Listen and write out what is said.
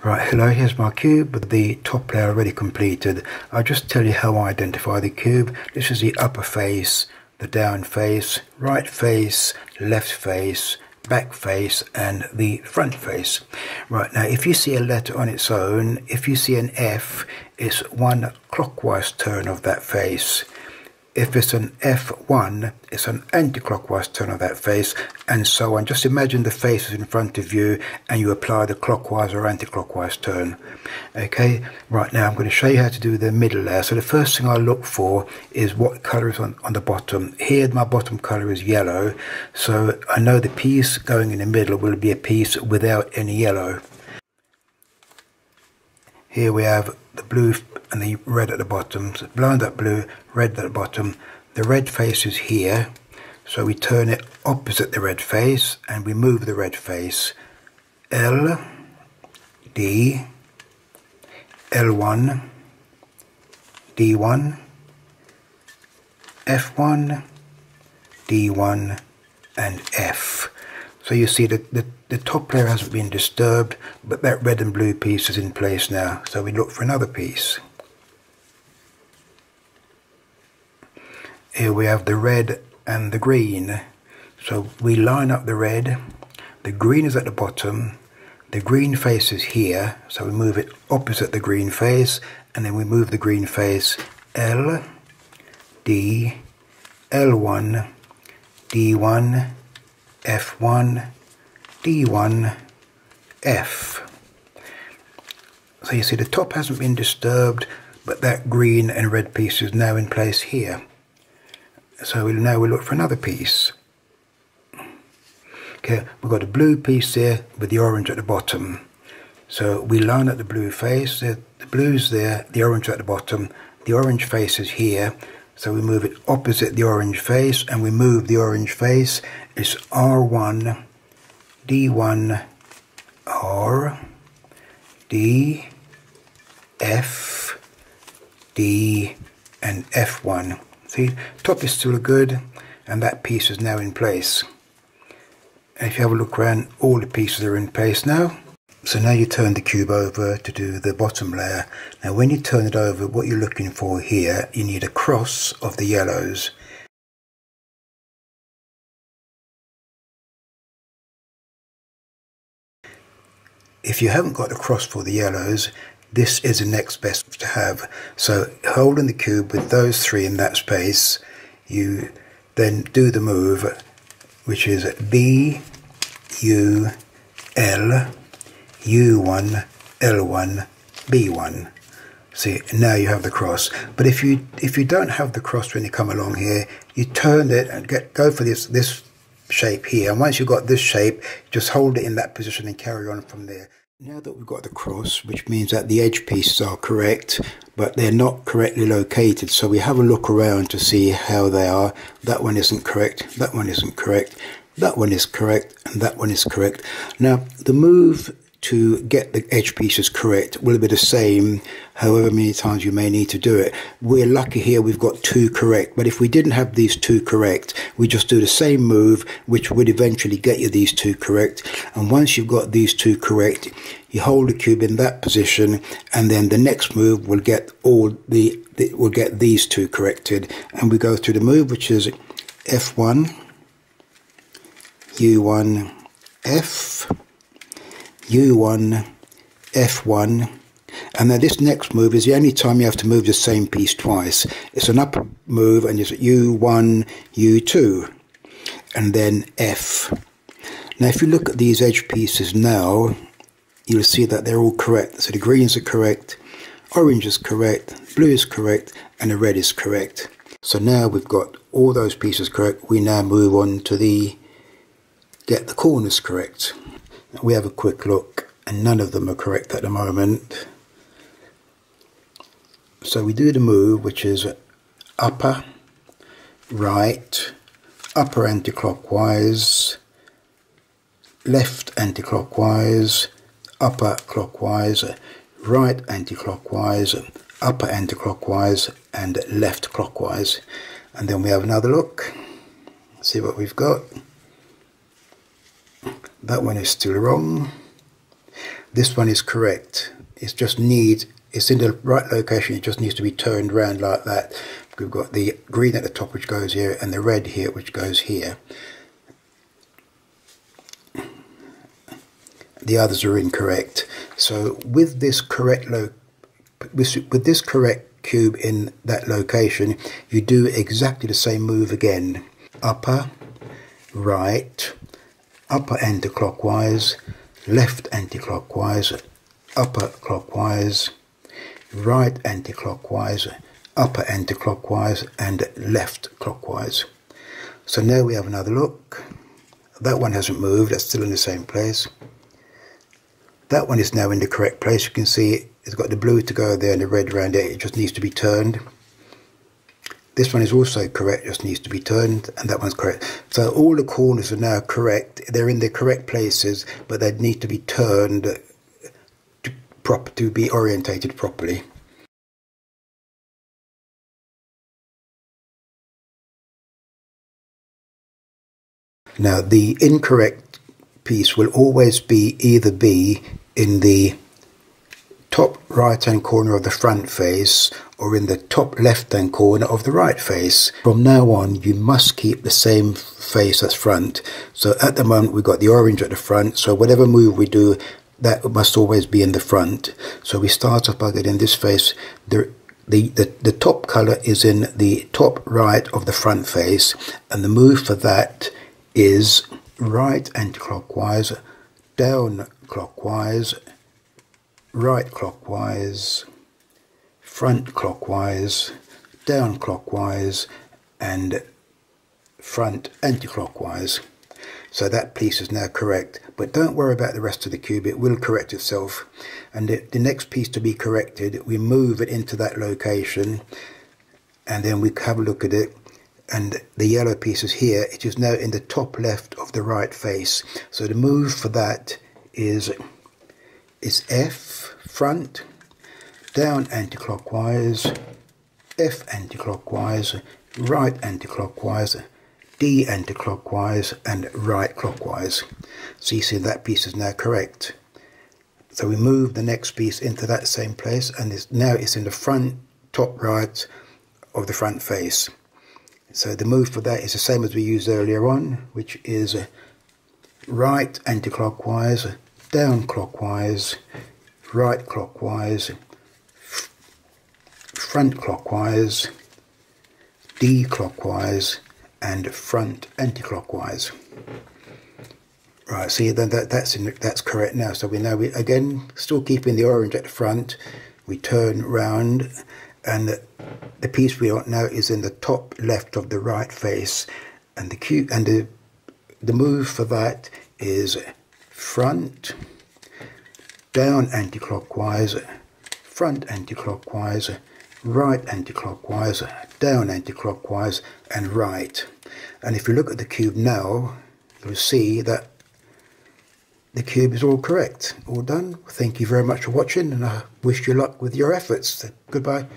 Right, hello, here's my cube with the top layer already completed. I'll just tell you how I identify the cube. This is the upper face, the down face, right face, left face, back face and the front face. Right, now if you see a letter on its own, if you see an F, it's one clockwise turn of that face. If it's an F1, it's an anti-clockwise turn of that face, and so on. Just imagine the face is in front of you and you apply the clockwise or anti-clockwise turn. Okay, right, now I'm going to show you how to do the middle layer. So the first thing I look for is what colour is on the bottom. Here my bottom colour is yellow, so I know the piece going in the middle will be a piece without any yellow. Here we have the blue and the red at the bottom. So blind up blue, red at the bottom. The red face is here, so we turn it opposite the red face and we move the red face. L, D, L1, D1, F1, D1 and F. So you see that the top layer hasn't been disturbed, but that red and blue piece is in place now. So we look for another piece. Here we have the red and the green. So we line up the red, the green is at the bottom, the green face is here, so we move it opposite the green face, and then we move the green face L, D, L1, D1, F1, D1, F. So you see the top hasn't been disturbed, but that green and red piece is now in place here. So now we'll look for another piece. Okay, we've got a blue piece there with the orange at the bottom. So we line up the blue face, the blue's there, the orange at the bottom, the orange face is here. So we move it opposite the orange face and we move the orange face. It's R1, D1, R, D, F, D and F1. See, top is still good and that piece is now in place. And if you have a look around, all the pieces are in place now. So now you turn the cube over to do the bottom layer. Now when you turn it over, what you're looking for here, you need a cross of the yellows. If you haven't got a cross for the yellows, this is the next best to have. So holding the cube with those three in that space, you then do the move, which is B, U, L, U1, L1, B1. See, now you have the cross. But if you don't have the cross when you come along here, you turn it and go for this shape here. And once you've got this shape, just hold it in that position and carry on from there. Now that we've got the cross, which means that the edge pieces are correct, but they're not correctly located. So we have a look around to see how they are. That one isn't correct, that one isn't correct, that one is correct, and that one is correct. Now, the move to get the edge pieces correct will be the same however many times you may need to do it. We're lucky here we've got two correct, but if we didn't have these two correct, we just do the same move which would eventually get you these two correct. And once you've got these two correct, you hold the cube in that position and then the next move will get will get these two corrected. And we go through the move, which is F1, U1, F, U1, F1, and then this next move is the only time you have to move the same piece twice. It's an up move and it's U1, U2, and then F. Now if you look at these edge pieces now, you'll see that they're all correct. So the greens are correct, orange is correct, blue is correct, and the red is correct. So now we've got all those pieces correct, we now move on to get the corners correct. We have a quick look and none of them are correct at the moment. So we do the move, which is upper, right, upper anti-clockwise, left anti-clockwise, upper clockwise, right anti-clockwise, upper anti-clockwise and left clockwise. And then we have another look, see what we've got. That one is still wrong. This one is correct. It's in the right location, it just needs to be turned around like that. We've got the green at the top which goes here, and the red here which goes here. The others are incorrect. So with this correct cube in that location, you do exactly the same move again. Upper, right, upper anti-clockwise, left anti-clockwise, upper clockwise, right anti-clockwise, upper anti-clockwise, and left clockwise. So now we have another look. That one hasn't moved, that's still in the same place. That one is now in the correct place. You can see it's got the blue to go there and the red around it. It just needs to be turned. This one is also correct, just needs to be turned, and that one's correct. So all the corners are now correct. They're in their correct places, but they need to be turned to be orientated properly. Now the incorrect piece will always either be in the top right hand corner of the front face or in the top left hand corner of the right face. From now on you must keep the same face as front. So at the moment we've got the orange at the front, so whatever move we do, that must always be in the front. So we start off by getting this face. The top colour is in the top right of the front face, and the move for that is right anti-clockwise, down clockwise, right clockwise, front clockwise, down clockwise, and front anti-clockwise. So that piece is now correct, but don't worry about the rest of the cube, it will correct itself. And the next piece to be corrected, we move it into that location, and then we have a look at it, and the yellow piece is here. It is now in the top left of the right face. So the move for that is F, front, down anti-clockwise, F anti-clockwise, right anti-clockwise, D anti-clockwise, and right clockwise. So you see that piece is now correct. So we move the next piece into that same place, and now it's in the front top right of the front face. So the move for that is the same as we used earlier on, which is right anti-clockwise, down clockwise, right clockwise, front clockwise, D clockwise, and front anti-clockwise. Right, see, then that's correct now. So we again, still keeping the orange at the front, we turn round, and the piece we want now is in the top left of the right face, and the move for that is front, down anti-clockwise, front anti-clockwise, right anti-clockwise, down anti-clockwise, and right. And if you look at the cube now, you'll see that the cube is all correct, all done. Thank you very much for watching, and I wish you luck with your efforts. Goodbye.